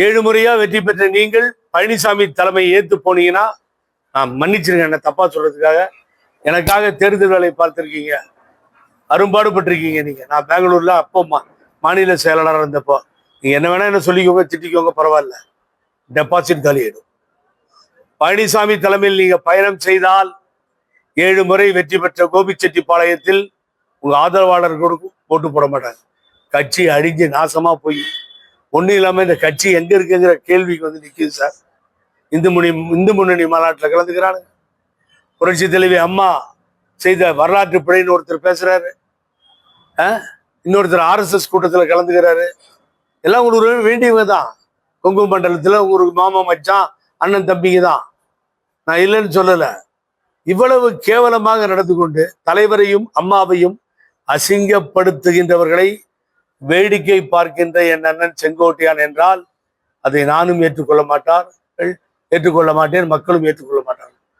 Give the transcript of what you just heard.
7 முறையா வெற்றி பெற்ற நீங்கள் பழனிசாமி தலைமையை ஏத்து போனீங்கன்னா நான் மன்னிச்சிருங்க, என்ன தப்பா சொல்றதுக்காக. எனக்காக தேர்தல் வேலை பார்த்திருக்கீங்க, அரும்பாடுபட்டிருக்கீங்க நீங்க. நான் பெங்களூர்ல அப்போ மாநில செயலாளராக இருந்தப்போ நீங்க என்ன வேணா என்ன சொல்லிக்கோங்க, திட்டிக்கோங்க, பரவாயில்ல. டெபாசிட் காலியிடும். பழனிசாமி தலைமையில் நீங்க பயணம் செய்தால் 7 முறை வெற்றி பெற்ற கோபிச்செட்டிப்பாளையத்தில் உங்க ஆதரவாளர்களுக்கு போட்டு போட மாட்டாங்க. கட்சி அழிஞ்சு நாசமா போய் ஒன்றும் இல்லாம இந்த கட்சி எங்க இருக்குங்கிற கேள்விக்கு வந்து நிற்குது சார். இந்து முன்னணி மாநாட்டில் கலந்துக்கிறானுங்க. புரட்சி தலைவி அம்மா செய்த வரலாற்று பிழைன்னு ஒருத்தர் பேசுறாரு, இன்னொருத்தர் RSS கூட்டத்தில் கலந்துக்கிறாரு. எல்லாம் உங்களுக்கு வேண்டியவங்க தான். கொங்கு மண்டலத்தில் ஒரு மாமா மச்சான் அண்ணன் தம்பிங்க தான், நான் இல்லைன்னு சொல்லல. இவ்வளவு கேவலமாக நடந்து கொண்டு தலைவரையும் அம்மாவையும் அசிங்கப்படுத்துகின்றவர்களை வேடிக்கை பார்க்கின்ற என் அண்ணன் செங்கோட்டையான் என்றால் அதை நானும் ஏற்றுக்கொள்ள மாட்டேன், மக்களும் ஏற்றுக்கொள்ள மாட்டார்.